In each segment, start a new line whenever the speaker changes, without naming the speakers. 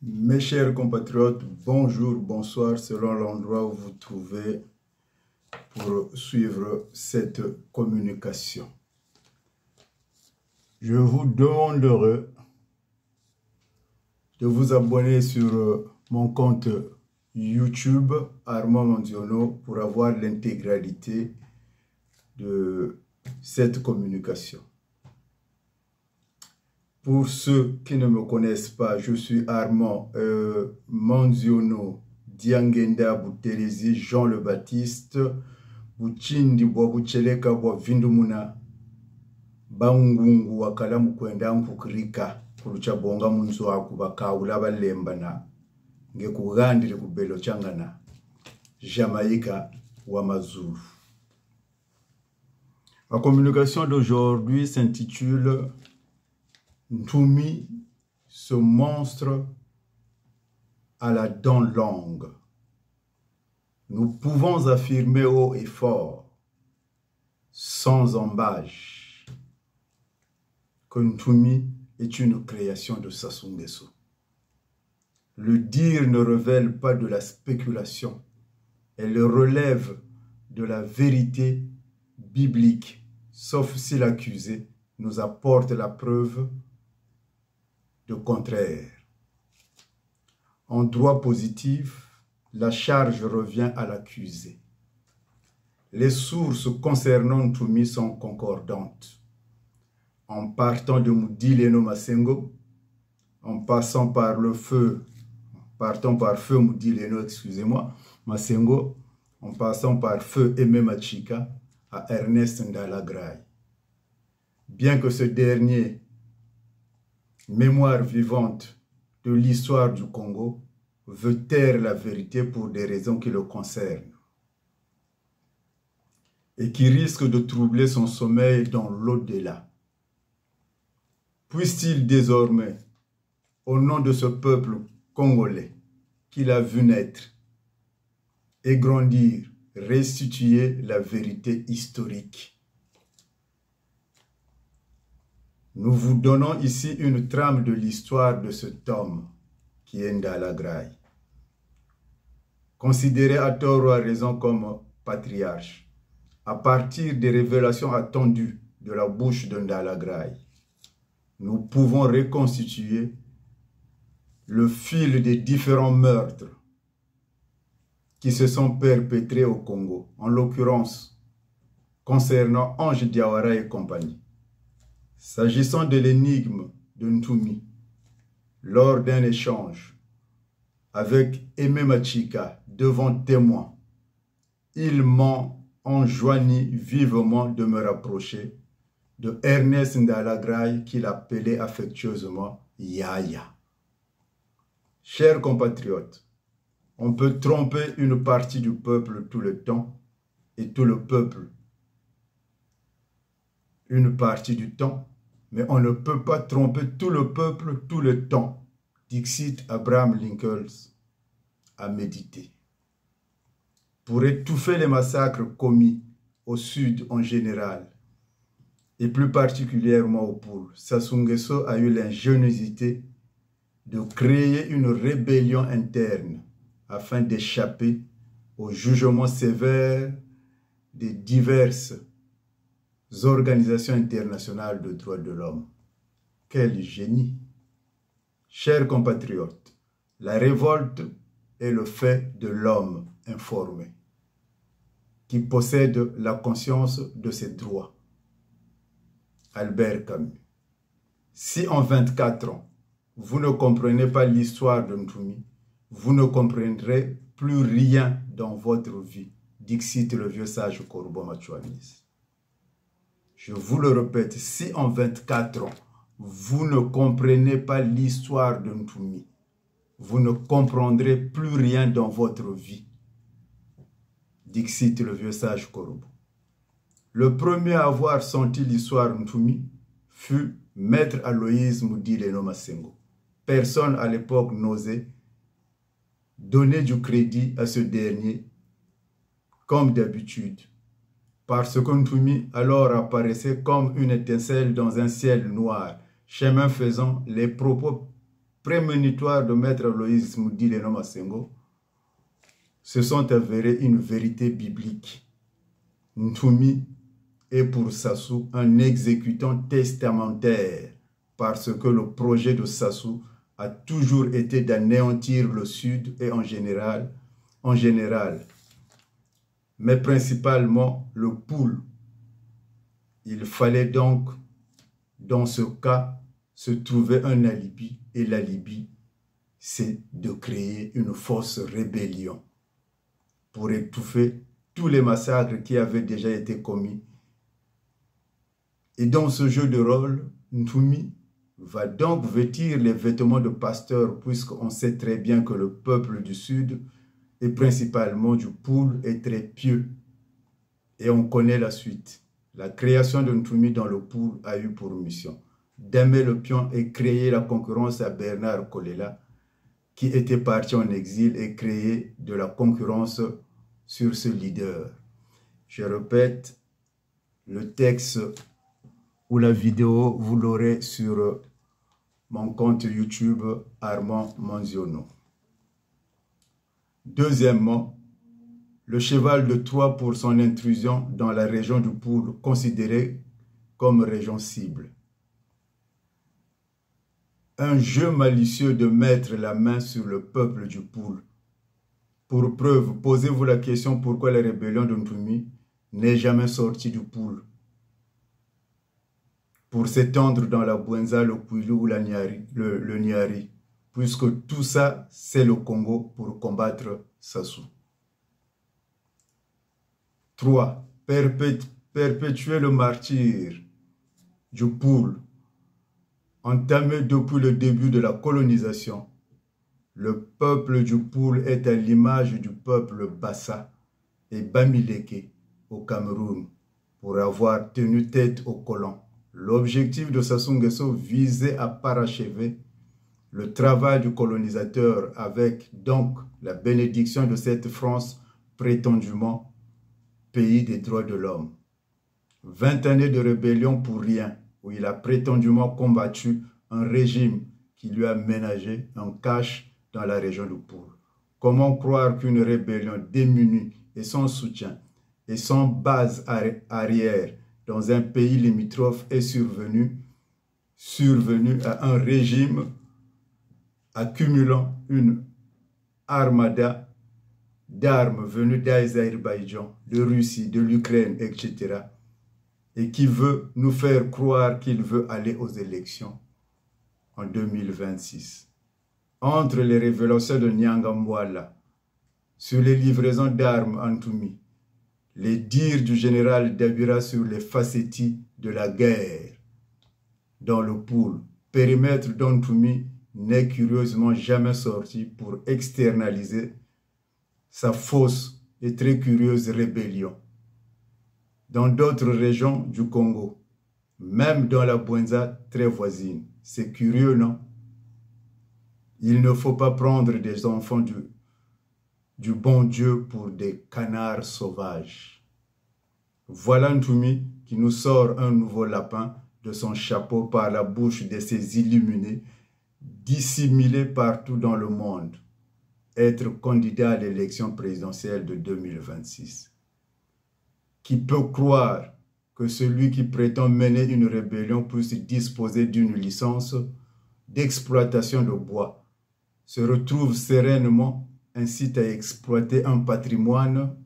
Mes chers compatriotes, bonjour, bonsoir, selon l'endroit où vous trouvez pour suivre cette communication. Je vous demanderai de vous abonner sur mon compte YouTube, Armand Mondiono, pour avoir l'intégralité de cette communication. Pour ceux qui ne me connaissent pas, je suis Armand Mondiono Diangenda Bouterezi Jean le Baptiste Buchindi Bwabucheleka Bwavindumuna Bangungu Wakalamu Kwenda Nkukirika Kuruchabonga Munzo Akubakaula Balembana Ngekugandiri Kubelo Changana Jamaïca Wamazuru. La communication d'aujourd'hui s'intitule Ntumi, ce monstre à la dent longue. Nous pouvons affirmer haut et fort, sans embâche, que Ntumi est une création de Sassou Nguesso. Le dire ne révèle pas de la spéculation, elle relève de la vérité biblique, sauf si l'accusé nous apporte la preuve de contraire. En droit positif, la charge revient à l'accusé. Les sources concernant Ntumi sont concordantes. En partant de Moudileno Masengo, en passant par le feu, partant par feu Moudileno, excusez-moi, Masengo, en passant par feu Aimé Machika à Ernest Ndalagraye. Bien que ce dernier, mémoire vivante de l'histoire du Congo, veut taire la vérité pour des raisons qui le concernent et qui risquent de troubler son sommeil dans l'au-delà. Puisse-t-il désormais, au nom de ce peuple congolais qu'il a vu naître et grandir, restituer la vérité historique. Nous vous donnons ici une trame de l'histoire de cet homme qui est Ndalagraye. Considéré à tort ou à raison comme patriarche, à partir des révélations attendues de la bouche de Ndalagraye, nous pouvons reconstituer le fil des différents meurtres qui se sont perpétrés au Congo, en l'occurrence concernant Ange Diawara et compagnie. S'agissant de l'énigme de Ntumi, lors d'un échange avec Aimé Machika devant témoins, ils m'ont enjoint vivement de me rapprocher de Ernest Ndalagraye qu'il appelait affectueusement Yaya. Chers compatriotes, on peut tromper une partie du peuple tout le temps et tout le peuple une partie du temps, mais on ne peut pas tromper tout le peuple tout le temps. Dixit Abraham Lincoln a médité. Pour étouffer les massacres commis au sud en général, et plus particulièrement au Poul, Sassou Nguesso a eu l'ingéniosité de créer une rébellion interne afin d'échapper au jugement sévère des diverses organisations internationales de droits de l'homme. Quel génie! Chers compatriotes, la révolte est le fait de l'homme informé, qui possède la conscience de ses droits. Albert Camus. Si en 24 ans, vous ne comprenez pas l'histoire de Ntumi, vous ne comprendrez plus rien dans votre vie. Dixit le vieux sage Corbo Machuanis. Je vous le répète, si en 24 ans, vous ne comprenez pas l'histoire de Ntumi, vous ne comprendrez plus rien dans votre vie. Dixit le vieux sage Corbo. Le premier à avoir senti l'histoire de Ntumi fut Maître Aloïse Moudileno Masengo. Personne à l'époque n'osait donner du crédit à ce dernier, comme d'habitude, parce que Ntumi alors apparaissait comme une étincelle dans un ciel noir, chemin faisant, les propos prémonitoires de Maître Aloïs Moudi Leno Masengo se sont avérées une vérité biblique. Ntumi est pour Sassou un exécutant testamentaire parce que le projet de Sassou a toujours été d'anéantir le Sud et en général, mais principalement le Poul. Il fallait donc, dans ce cas, se trouver un alibi, et l'alibi, c'est de créer une fausse rébellion pour étouffer tous les massacres qui avaient déjà été commis. Et dans ce jeu de rôle, Ntumi va donc vêtir les vêtements de pasteur, puisqu'on sait très bien que le peuple du Sud, et principalement du Poul, est très pieux. Et on connaît la suite. La création de Ntumi dans le Poul a eu pour mission d'aimer le pion et créer la concurrence à Bernard Kolela, qui était parti en exil et créer de la concurrence sur ce leader. Je répète, le texte ou la vidéo, vous l'aurez sur mon compte YouTube Armand Manziono. Deuxièmement, le cheval de Troie pour son intrusion dans la région du Poul, considérée comme région cible. Un jeu malicieux de mettre la main sur le peuple du Poul. Pour preuve, posez-vous la question pourquoi la rébellion de Ntumi n'est jamais sortie du Poul pour s'étendre dans la Bouenza, le Kwilu ou la Niari, le Niari, puisque tout ça, c'est le Congo pour combattre Sassou. 3. Perpétuer le martyre du Poul. Entamé depuis le début de la colonisation, le peuple du Poul est à l'image du peuple Bassa et Bamileke au Cameroun pour avoir tenu tête aux colons. L'objectif de Sassou Nguesso visait à parachever le travail du colonisateur avec donc la bénédiction de cette France prétendument pays des droits de l'homme. 20 années de rébellion pour rien, où il a prétendument combattu un régime qui lui a ménagé un cache dans la région du Poul. Comment croire qu'une rébellion démunie et sans soutien et sans base arrière dans un pays limitrophe est survenu à un régime accumulant une armada d'armes venues d'Azerbaïdjan, de Russie, de l'Ukraine, etc. et qui veut nous faire croire qu'il veut aller aux élections en 2026. Entre les révélations de Nyangambwala sur les livraisons d'armes en Ntumi, les dires du général Dabira sur les facéties de la guerre dans le Poul, périmètre dont Ntumi n'est curieusement jamais sorti pour externaliser sa fausse et très curieuse rébellion. Dans d'autres régions du Congo, même dans la Bouenza très voisine. C'est curieux, non? Il ne faut pas prendre des enfants du bon Dieu pour des canards sauvages. Voilà Ntumi qui nous sort un nouveau lapin de son chapeau par la bouche de ses illuminés, dissimulés partout dans le monde, être candidat à l'élection présidentielle de 2026. Qui peut croire que celui qui prétend mener une rébellion puisse disposer d'une licence d'exploitation de bois, se retrouve sereinement, incite à exploiter un patrimoine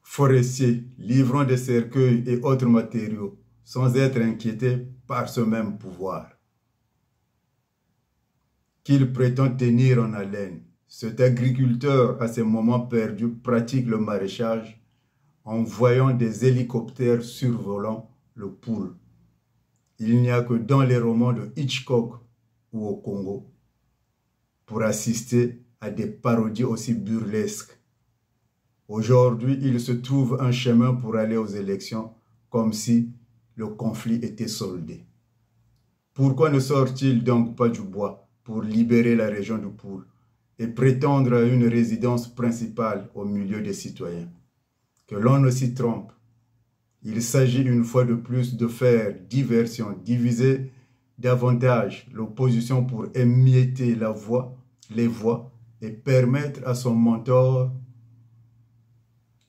forestier, livrant des cercueils et autres matériaux, sans être inquiété par ce même pouvoir qu'il prétend tenir en haleine. Cet agriculteur, à ces moments perdus, pratique le maraîchage en voyant des hélicoptères survolant le Poul. Il n'y a que dans les romans de Hitchcock ou au Congo pour assister à des parodies aussi burlesques. Aujourd'hui, il se trouve un chemin pour aller aux élections comme si le conflit était soldé. Pourquoi ne sort-il donc pas du bois pour libérer la région du Poul et prétendre à une résidence principale au milieu des citoyens? Que l'on ne s'y trompe. Il s'agit une fois de plus de faire diversion, diviser davantage l'opposition pour émietter les voix et permettre à son mentor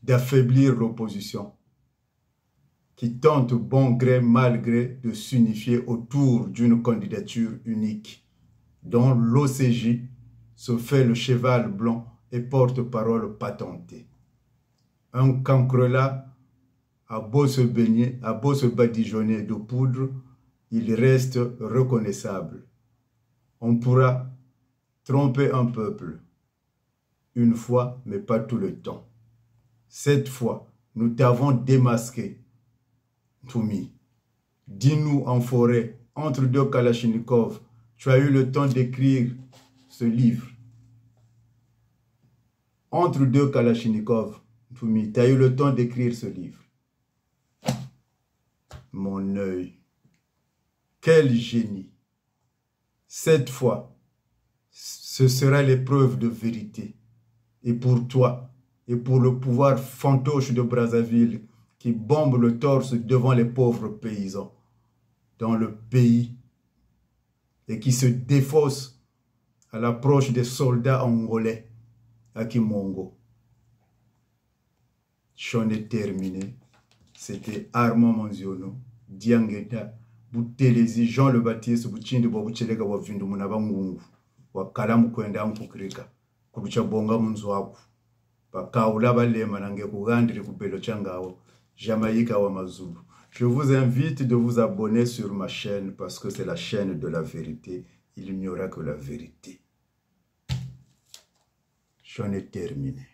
d'affaiblir l'opposition qui tente bon gré mal gré de s'unifier autour d'une candidature unique dont l'OCJ se fait le cheval blanc et porte-parole patenté. Un cancrelat a beau se baigner, a beau se badigeonner de poudre, il reste reconnaissable. On pourra tromper un peuple une fois, mais pas tout le temps. Cette fois, nous t'avons démasqué, Toumi. Dis-nous en forêt, entre deux Kalachnikov, tu as eu le temps d'écrire ce livre. Entre deux Kalachnikov, Toumi, tu as eu le temps d'écrire ce livre. Mon œil, quel génie! Cette fois, ce sera l'épreuve de vérité. Et pour toi, et pour le pouvoir fantoche de Brazzaville qui bombe le torse devant les pauvres paysans dans le pays et qui se défausse à l'approche des soldats angolais à Kimongo. J'en ai terminé. C'était Armand Manziono, Diangeta, Boutelezi, Jean le Baptiste, Bouchindi, Bobuchelega, Wavindu, Munabangungu, Wakalamu Kwenda Mkukrika, Kurucha Bonga Munzwaku, Pakaula Balema Nange Kugandri Kupelo Changao, Jamaïka wa Mazulu. Je vous invite de vous abonner sur ma chaîne parce que c'est la chaîne de la vérité. Il n'y aura que la vérité. J'en ai terminé.